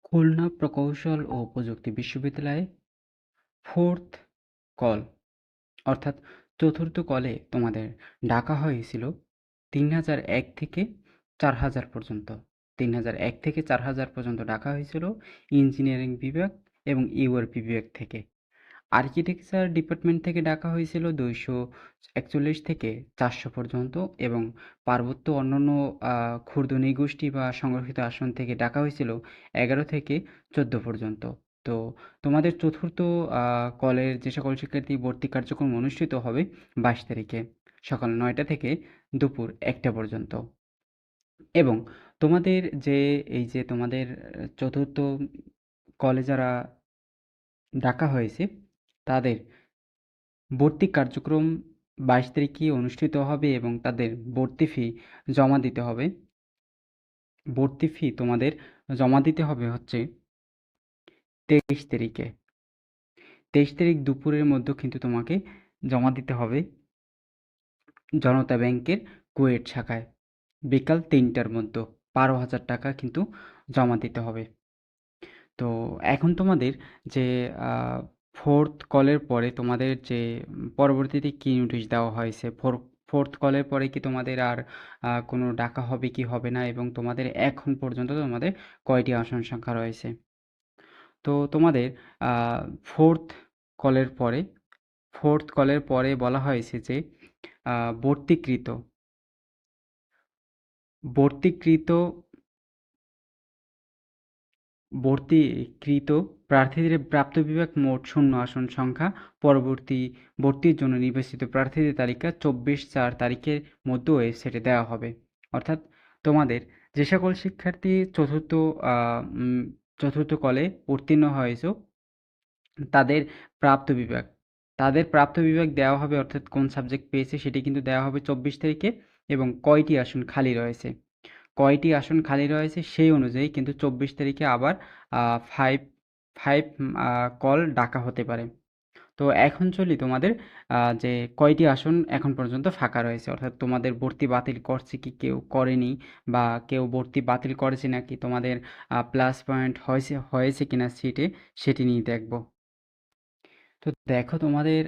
খুলনা প্রকৌশল ও প্রযুক্তি বিশ্ববিদ্যালয়ে ফোর্থ কল অর্থাৎ চতুর্থ কলে তোমাদের ডাকা হয়েছিল ৩০০১ থেকে ৪০০০ পর্যন্ত। ৩০০১ থেকে ৪০০০ পর্যন্ত ডাকা হয়েছিল ইঞ্জিনিয়ারিং বিভাগ এবং ইউআরপি বিভাগ থেকে। আর্কিটেকচার ডিপার্টমেন্ট থেকে ডাকা হয়েছিল ২৪১ থেকে ৪০০ পর্যন্ত এবং পার্বত্য অন্যান্য ক্ষুদ্র নৃগোষ্ঠী বা সংরক্ষিত আসন থেকে ডাকা হয়েছিল ১১ থেকে ১৪ পর্যন্ত। তো তোমাদের চতুর্থ কলের যে সকল শিক্ষার্থী ভর্তি কার্যক্রম অনুষ্ঠিত হবে ২২ তারিখে সকাল ৯টা থেকে দুপুর ১টা পর্যন্ত। এবং তোমাদের যে এই যে তোমাদের চতুর্থ কলে যারা ডাকা হয়েছে তাদের ভর্তি কার্যক্রম ২২ তারিখে অনুষ্ঠিত হবে এবং তাদের ভর্তি ফি জমা দিতে হবে। ভর্তি ফি তোমাদের জমা দিতে হবে হচ্ছে ২৩ তারিখে। ২৩ তারিখ দুপুরের মধ্যে কিন্তু তোমাকে জমা দিতে হবে জনতা ব্যাংকের কুয়েট শাখায় বিকাল ৩টার মধ্যে ১২,০০০ টাকা কিন্তু জমা দিতে হবে। তো এখন তোমাদের যে ফোর্থ কলের পরে তোমাদের যে পরবর্তীতে কি নোটিশ দেওয়া হয়েছে, ফোর্থ কলের পরে কি তোমাদের আর কোনো ডাকা হবে কি হবে না, এবং তোমাদের এখন পর্যন্ত তোমাদের কয়টি আসন সংখ্যা রয়েছে। তো তোমাদের ফোর্থ কলের পরে ফোর্থ কলের পরে বলা হয়েছে যে ভর্তিকৃত ভর্তিকৃত ভর্তিকৃত প্রার্থীদের প্রাপ্ত বিভাগ মোট শূন্য আসন সংখ্যা ভর্তির জন্য নির্বাচিত প্রার্থীদের তালিকা ২৪/৪ তারিখের মধ্যে ওয়েবসাইটে দেওয়া হবে। অর্থাৎ তোমাদের যে সকল শিক্ষার্থী চতুর্থ কলে উত্তীর্ণ হয়েছো তাদের প্রাপ্ত বিভাগ দেওয়া হবে, অর্থাৎ কোন সাবজেক্ট পেয়েছে সেটি কিন্তু দেওয়া হবে ২৪ তারিখে, এবং কয়টি আসন খালি রয়েছে সেই অনুযায়ী কিন্তু ২৪ তারিখে আবার ফাইভ ফাইভ কল ডাকা হতে পারে। তো এখন চলি তোমাদের যে কয়টি আসন এখন পর্যন্ত ফাঁকা রয়েছে, অর্থাৎ তোমাদের ভর্তি বাতিল করছে কি কেউ করেনি, বা কেউ ভর্তি বাতিল করেছে নাকি, তোমাদের প্লাস পয়েন্ট হয়েছে কিনা সিটে, সেটি নিয়ে দেখব। তো দেখো তোমাদের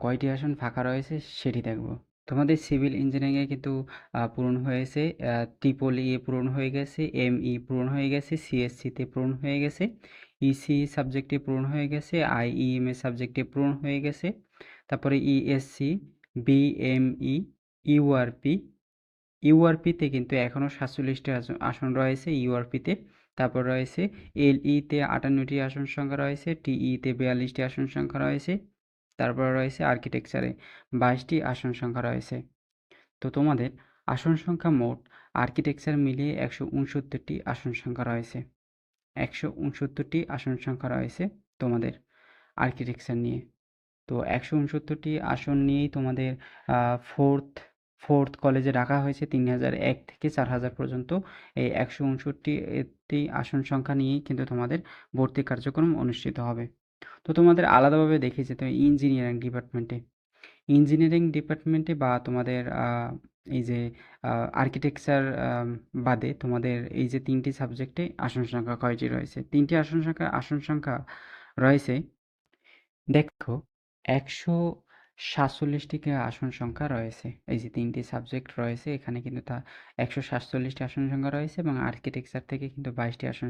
কয়টি আসন ফাঁকা রয়েছে সেটি দেখব। তোমাদের সিভিল ইঞ্জিনিয়ারিংয়ে কিন্তু পূরণ হয়েছে, ট্রিপল ই পূরণ হয়ে গেছে, এমই পূরণ হয়ে গেছে, সিএসসিতে পূরণ হয়ে গেছে, ইসি সাবজেক্টে পূরণ হয়ে গেছে, আইইএমএ সাবজেক্টে পূরণ হয়ে গেছে, তারপরে ইএসসি, বিএমই, ইউআরপি। ইউআরপিতে কিন্তু এখনও ৪৭টি আসন রয়েছে ইউআরপিতে। তারপর রয়েছে এলইতে ৫৮টি আসন সংখ্যা রয়েছে, টিইতে ৪২টি আসন সংখ্যা রয়েছে, তারপর রয়েছে আর্কিটেকচারে ২২টি আসন সংখ্যা রয়েছে। তো তোমাদের আসন সংখ্যা মোট আর্কিটেকচার মিলিয়ে ১৬৯টি আসন সংখ্যা রয়েছে। ১৬৯টি আসন সংখ্যা রয়েছে তোমাদের আর্কিটেকচার নিয়ে। তো ১৬৯টি আসন নিয়েই তোমাদের ফোর্থ কলেজে রাখা হয়েছে ৩০০১ থেকে ৪০০০ পর্যন্ত। এই ১৬৯টি আসন সংখ্যা নিয়েই কিন্তু তোমাদের ভর্তি কার্যক্রম অনুষ্ঠিত হবে। তো তোমাদের আলাদাভাবে দেখি যে তুমি ইঞ্জিনিয়ারিং ডিপার্টমেন্টে বা তোমাদের এই যে আর্কিটেকচার বাদে তোমাদের এই যে ৩টি সাবজেক্টে আসন সংখ্যা কয়টি রয়েছে। ৩টি আসন সংখ্যা রয়েছে, দেখো ১৪৭টি আসন সংখ্যা রয়েছে। এই যে ৩টি সাবজেক্ট রয়েছে এখানে কিন্তু ১৪৭টি আসন সংখ্যা রয়েছে, এবং আর্কিটেকচার থেকে কিন্তু ২২টি আসন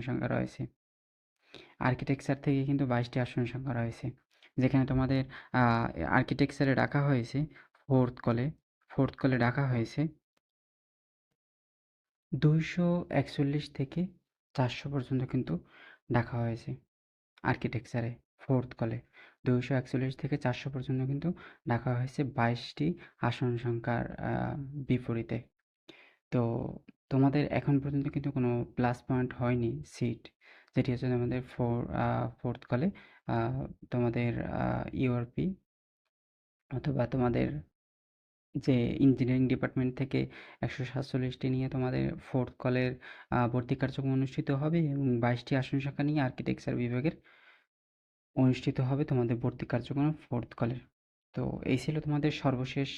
সংখ্যা রয়েছে। যেখানে তোমাদের আর্কিটেকচারে ডাকা হয়েছে ফোর্থ কলে ডাকা হয়েছে ২৪১ থেকে ৪০০ পর্যন্ত কিন্তু ডাকা হয়েছে আর্কিটেকচারে। ফোর্থ কলে ২৪১ থেকে ৪০০ পর্যন্ত কিন্তু ডাকা হয়েছে ২২টি আসন সংখ্যার বিপরীতে। তো তোমাদের এখন পর্যন্ত কিন্তু কোনো প্লাস পয়েন্ট হয়নি সিট, যেটি হচ্ছে তোমাদের ফোর্থ কলে তোমাদের ইউআরপি অথবা তোমাদের যে ইঞ্জিনিয়ারিং ডিপার্টমেন্ট থেকে ১৪৭টি নিয়ে তোমাদের ফোর্থ কলের ভর্তি কার্যক্রম অনুষ্ঠিত হবে, এবং ২২টি আসন সংখ্যা নিয়ে আর্কিটেকচার বিভাগের অনুষ্ঠিত হবে তোমাদের ভর্তি কার্যক্রম ফোর্থ কলের। তো এই ছিল তোমাদের সর্বশেষ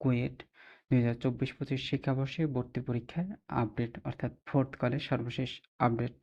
কুয়েট ২০২৪-২৫ শিক্ষাবর্ষে ভর্তি পরীক্ষার আপডেট, অর্থাৎ ফোর্থ কলের সর্বশেষ আপডেট।